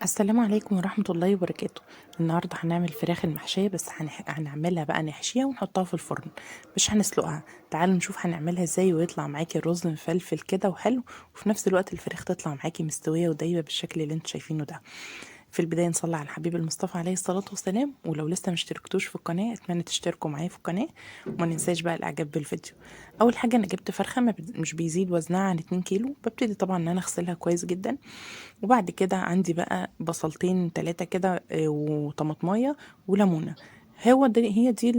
السلام عليكم ورحمة الله وبركاته. النهاردة هنعمل فراخ المحشية، بس هنعملها بقى نحشيها ونحطها في الفرن، مش هنسلقها. تعالوا نشوف هنعملها ازاي ويطلع معاكي الرز مفلفل كده وحلو، وفي نفس الوقت الفراخ تطلع معاكي مستوية ودايبة بالشكل اللي انتوا شايفينه ده. في البداية نصلي على الحبيب المصطفى عليه الصلاة والسلام، ولو لسه مشتركتوش في القناة اتمنى تشتركوا معايا في القناة، وما ننساش بقى الاعجاب بالفيديو. اول حاجة انا جبت فرخة مش بيزيد وزنها عن 2 كيلو. ببتدي طبعا ان انا اغسلها كويس جدا، وبعد كده عندي بقى بصلتين 3 كده، وطماطمايه وليمونه. هي دي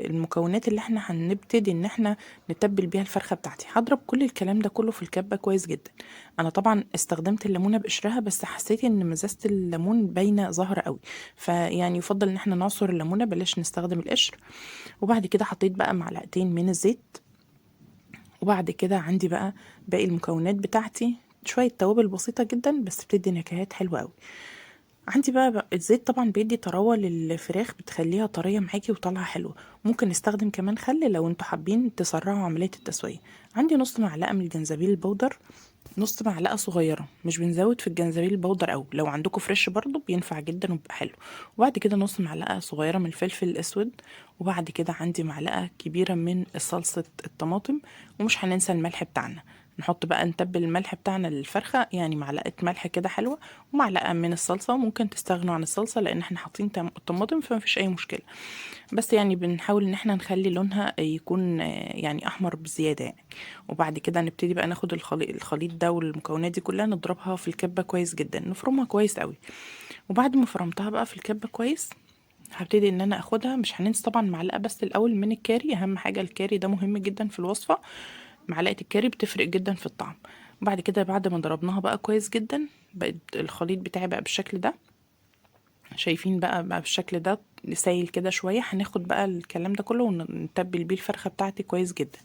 المكونات اللي احنا هنبتدي ان احنا نتبل بيها الفرخه بتاعتي. هضرب كل الكلام ده كله في الكبه كويس جدا. انا طبعا استخدمت الليمونه بقشرها، بس حسيت ان مزازه الليمون باينه ظاهره قوي، فيعني يفضل ان احنا نعصر الليمونه، بلاش نستخدم القشر. وبعد كده حطيت بقى معلقتين من الزيت، وبعد كده عندي بقى باقي المكونات بتاعتي، شوية توابل بسيطة جدا بس بتدي نكهات حلوة قوي. عندي بقى الزيت طبعا بيدي طراوة للفراخ، بتخليها طرية معاكي وطالعة حلوة. ممكن نستخدم كمان خل لو انتوا حابين تسرعوا عملية التسوية. عندي نص معلقة من الجنزبيل البودر، نص معلقة صغيرة، مش بنزود في الجنزبيل البودر أوي، لو عندكم فريش برضو بينفع جدا وبيبقى حلو. وبعد كده نص معلقة صغيرة من الفلفل الأسود. وبعد كده عندي معلقة كبيرة من صلصة الطماطم. ومش هننسى الملح بتاعنا. نحط بقى نتبل الملح بتاعنا للفرخة، يعني معلقة ملح كده حلوة، ومعلقة من الصلصة. ممكن تستغنوا عن الصلصة لأن احنا حاطين طماطم، فما فيش أي مشكلة. بس يعني بنحاول ان احنا نخلي لونها يكون يعني احمر بزيادة يعني. وبعد كده نبتدي بقى ناخد الخليط ده والمكونات دي كلها نضربها في الكبة كويس جدا، نفرمها كويس قوي. وبعد ما فرمتها بقى في الكبة كويس، هبتدي ان انا اخدها. مش هننسى طبعا معلقة بس الاول من الكاري، اهم حاجة الكاري ده مهم جدا في الوصفة. معلقة الكاري بتفرق جدا في الطعم. وبعد كده بعد ما ضربناها بقى كويس جدا، بقت الخليط بتاعي بقى بالشكل ده. شايفين بقى بالشكل ده سايل كده شوية. هناخد بقى الكلام ده كله ونتبل بيه الفرخة بتاعتي كويس جدا.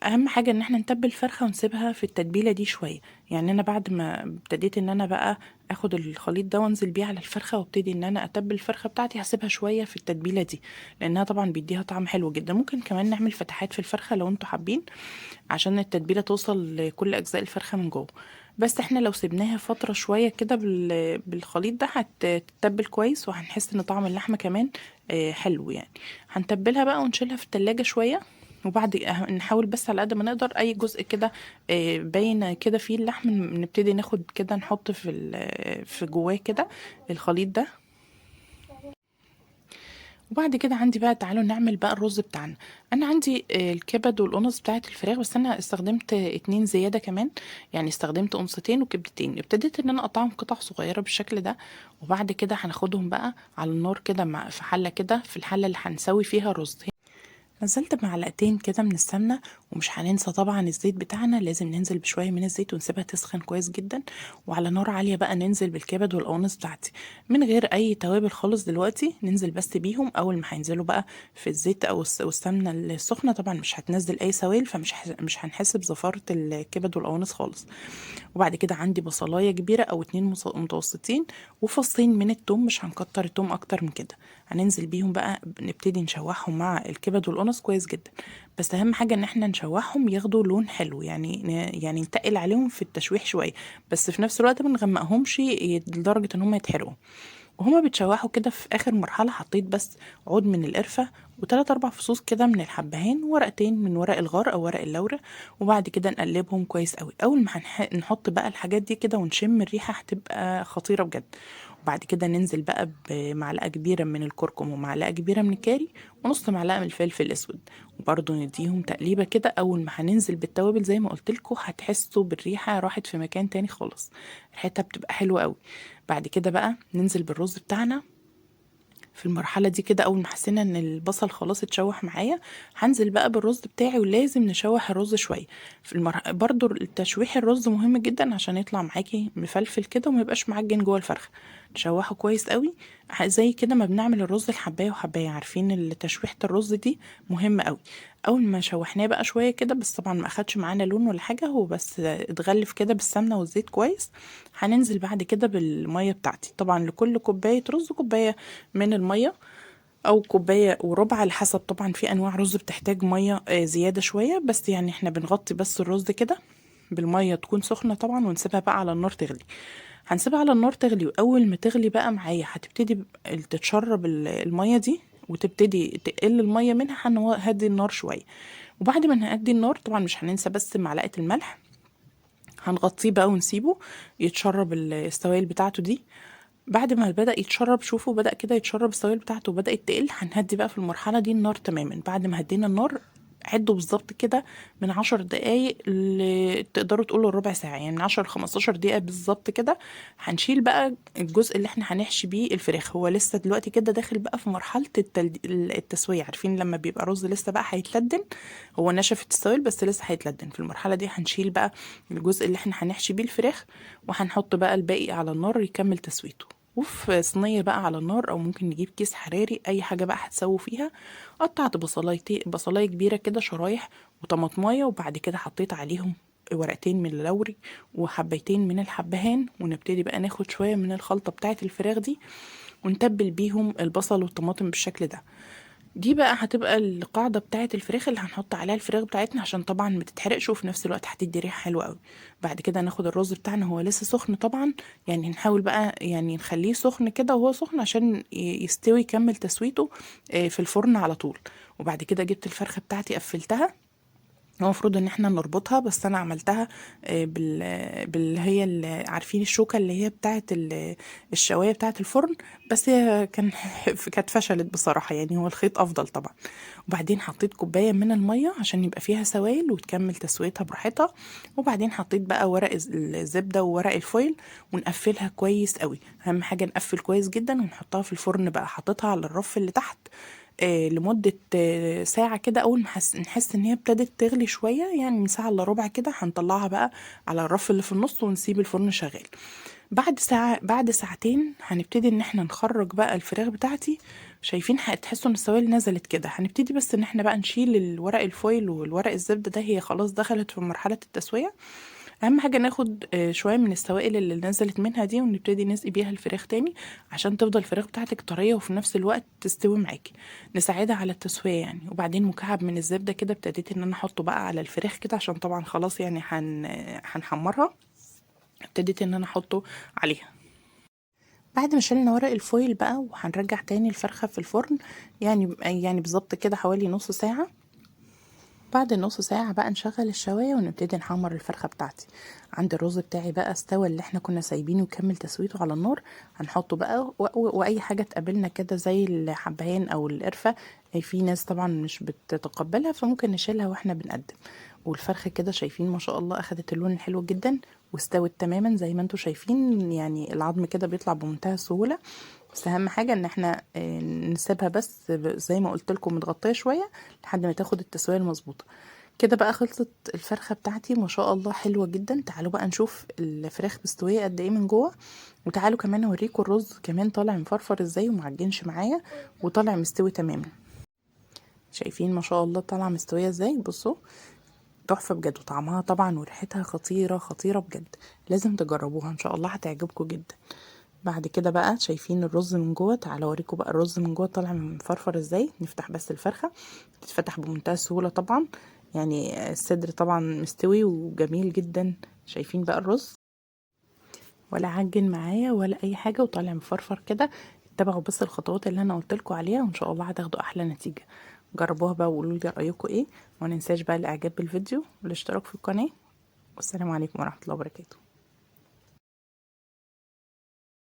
اهم حاجة ان احنا نتبل الفرخة ونسيبها في التتبيلة دي شوية. يعني انا بعد ما ابتديت ان انا بقى اخد الخليط ده وانزل بيه على الفرخة وابتدي ان انا اتبل الفرخة بتاعتي، هسيبها شوية في التتبيلة دي، لانها طبعا بيديها طعم حلو جدا. ممكن كمان نعمل فتحات في الفرخة لو انتوا حابين، عشان التتبيلة توصل لكل اجزاء الفرخة من جوه. بس احنا لو سيبناها فترة شوية كده بالخليط ده هتتبل كويس، وهنحس ان طعم اللحمة كمان حلو يعني. هنتبلها بقى ونشيلها في التلاجة شوية. وبعد نحاول بس على قد ما نقدر اي جزء كده باين كده فيه اللحم، نبتدي ناخد كده نحط في جواه كده الخليط ده. وبعد كده عندي بقى، تعالوا نعمل بقى الرز بتاعنا. انا عندي الكبد والقنص بتاعت الفراخ، بس انا استخدمت اتنين زيادة كمان. يعني استخدمت قنصتين وكبدتين، ابتديت ان انا اقطعهم قطع صغيرة بالشكل ده. وبعد كده هناخدهم بقى على النار كده في حلة كده، في الحلة اللي هنسوي فيها الرز. نزلت معلقتين كده من السمنة. ومش هننسى طبعا الزيت بتاعنا، لازم ننزل بشوية من الزيت ونسيبها تسخن كويس جدا. وعلى نار عالية بقى ننزل بالكبد والقوانص بتاعتي، من غير أي توابل خالص. دلوقتي ننزل بس بيهم أول ما هينزلوا بقى في الزيت أو والسمنة السخنة. طبعا مش هتنزل أي سوائل، مش هنحس بزفارة الكبد والقوانص خالص. وبعد كده عندي بصلاية كبيرة أو اتنين متوسطين، وفصين من التوم، مش هنكتر التوم أكتر من كده. هننزل بيهم بقى، نبتدي نشوحهم مع الكبد والقنص كويس جدا. بس أهم حاجة إن احنا نشوحهم ياخدوا لون حلو، يعني يعني نتقل عليهم في التشويح شوية، بس في نفس الوقت ما نغمقهمش لدرجة إن هم يتحرقوا. وهما بيتشوحوا كده، في اخر مرحله حطيت بس عود من القرفه، وتلات اربع فصوص كده من الحبهان، ورقتين من ورق الغار او ورق اللورة. وبعد كده نقلبهم كويس قوي. اول ما نحط بقى الحاجات دي كده ونشم الريحه، هتبقى خطيره بجد. وبعد كده ننزل بقى بمعلقه كبيره من الكركم، ومعلقه كبيره من الكاري، ونص معلقه من الفلفل الاسود. وبرضه نديهم تقليبه كده. اول ما هننزل بالتوابل زي ما قلت لكم، هتحسوا بالريحه راحت في مكان تاني خالص، ريحتها بتبقى حلوه قوي. بعد كده بقى ننزل بالرز بتاعنا. في المرحلة دي كده، أول ما حسينا إن البصل خلاص اتشوح معايا، هنزل بقى بالرز بتاعي. ولازم نشوح الرز شوية. برضو التشويح الرز مهم جدا عشان يطلع معاكي مفلفل كده وما يبقاش معجن جوه الفرخة. نشوحه كويس قوي، زي كده ما بنعمل الرز الحباية وحباية. عارفين تشويحة الرز دي مهمة قوي. اول ما شوحناه بقى شويه كده، بس طبعا ما اخدش معانا لون ولا حاجه، هو بس اتغلف كده بالسمنه والزيت كويس. هننزل بعد كده بالميه بتاعتي. طبعا لكل كوبايه رز كوبايه من الميه، او كوبايه وربع على حسب. طبعا في انواع رز بتحتاج ميه زياده شويه، بس يعني احنا بنغطي بس الرز كده بالميه تكون سخنه طبعا، ونسيبها بقى على النار تغلي. هنسيبها على النار تغلي، واول ما تغلي بقى معايا هتبتدي تتشرب الميه دي، وتبتدي تقل الميه منها، هنهدي النار شويه. وبعد ما نهدي النار طبعا مش هننسى بس معلقه الملح، هنغطيه بقى ونسيبه يتشرب السوائل بتاعته دي. بعد ما بدأ يتشرب، شوفوا بدأ كده يتشرب السوائل بتاعته وبدأت تقل، هنهدي بقى في المرحلة دي النار تماما. بعد ما هدينا النار، عدوا بالظبط كده من 10 دقايق تقدروا تقولوا ربع ساعة، يعني من 10 ل15 دقيقة بالظبط كده. هنشيل بقى الجزء اللي احنا هنحشي بيه الفراخ، هو لسه دلوقتي كده داخل بقى في مرحلة التسوية. عارفين لما بيبقى رز لسه بقى هيتلدن، هو نشفت السوائل بس لسه هيتلدن. في المرحلة دي هنشيل بقى الجزء اللي احنا هنحشي بيه الفراخ، وهنحط بقى الباقي على النار يكمل تسويته. وفي صينية بقى على النار، او ممكن نجيب كيس حراري، اي حاجة بقى هتسووا فيها. قطعت بصلاية كبيرة كده شرايح، وطماطماية، وبعد كده حطيت عليهم ورقتين من اللوري وحبيتين من الحبهان، ونبتدي بقى ناخد شوية من الخلطة بتاعة الفراخ دي ونتبل بيهم البصل والطماطم بالشكل ده. دي بقى هتبقى القاعدة بتاعة الفراخ اللي هنحط عليها الفراخ بتاعتنا، عشان طبعا ما تتحرقش، وفي نفس الوقت هتدي ريحة حلوة قوي. بعد كده ناخد الرز بتاعنا، هو لسه سخن طبعا، يعني نحاول بقى يعني نخليه سخن كده وهو سخن عشان يستوي يكمل تسويته في الفرن على طول. وبعد كده جبت الفرخة بتاعتي قفلتها. هو المفروض ان احنا نربطها، بس انا عملتها هي عارفين الشوكة اللي هي بتاعت الشواية بتاعت الفرن، بس هي كانت فشلت بصراحة، يعني هو الخيط افضل طبعا. وبعدين حطيت كوباية من المية عشان يبقى فيها سوائل وتكمل تسويتها براحتها. وبعدين حطيت بقى ورق الزبدة وورق الفويل، ونقفلها كويس قوي. اهم حاجة نقفل كويس جدا، ونحطها في الفرن بقى، حطيتها على الرف اللي تحت لمدة ساعة كده. أول ما نحس إن هي ابتدت تغلي شوية، يعني من ساعة إلا ربع كده، هنطلعها بقى على الرف اللي في النص ونسيب الفرن شغال. بعد ساعة، بعد ساعتين، هنبتدي إن احنا نخرج بقى الفراخ بتاعتي. شايفين هتحسوا إن السوائل نزلت كده، هنبتدي بس إن احنا بقى نشيل الورق الفويل والورق الزبدة ده، هي خلاص دخلت في مرحلة التسوية. اهم حاجه ناخد شويه من السوائل اللي نزلت منها دي، ونبتدي نسقي بيها الفراخ تاني، عشان تفضل الفراخ بتاعتك طريه وفي نفس الوقت تستوي معاكي، نساعدها على التسويه يعني. وبعدين مكعب من الزبده كده ابتديت ان انا احطه بقى على الفراخ كده، عشان طبعا خلاص يعني هنحمرها. ابتديت ان انا احطه عليها. بعد ما شلنا ورق الفويل بقى، وهنرجع تاني الفرخه في الفرن، يعني بالظبط كده حوالي نص ساعه. بعد نص ساعة بقى نشغل الشواية ونبتدي نحمر الفرخة بتاعتي. عند الرز بتاعي بقى استوى، اللي احنا كنا سايبينه وكمل تسويته على النار. هنحطه بقى واي حاجة تقابلنا كده زي الحبهان او القرفة، في ناس طبعا مش بتتقبلها، فممكن نشيلها واحنا بنقدم. والفرخة كده شايفين ما شاء الله اخدت اللون الحلو جدا، واستوت تماما زي ما انتوا شايفين، يعني العظم كده بيطلع بمنتهى السهولة. بس اهم حاجه ان احنا نسيبها بس زي ما قلت لكم متغطيه شويه لحد ما تاخد التسويه المظبوطه. كده بقى خلصت الفرخه بتاعتي ما شاء الله حلوه جدا. تعالوا بقى نشوف الفراخ مستويه قد ايه من جوه، وتعالوا كمان اوريكم الرز كمان طالع مفرفر ازاي ومعجنش معايا، وطالع مستوي تماما. شايفين ما شاء الله طالعه مستويه ازاي؟ بصوا، تحفه بجد، وطعمها طبعا وريحتها خطيره خطيره بجد. لازم تجربوها ان شاء الله هتعجبكم جدا. بعد كده بقى شايفين الرز من جوه، تعالوا اوريكم بقى الرز من جوه طالع مفرفر ازاي. نفتح بس الفرخه، تتفتح بمنتهى السهوله طبعا، يعني الصدر طبعا مستوي وجميل جدا. شايفين بقى الرز ولا عجن معايا ولا اي حاجه، وطالع مفرفر كده. اتبعوا بس الخطوات اللي انا قلت لكم عليها، وان شاء الله هتاخدوا احلى نتيجه. جربوها بقى وقولوا لي رايكم ايه. وما ننساش بقى الاعجاب بالفيديو والاشتراك في القناه. والسلام عليكم ورحمه الله وبركاته.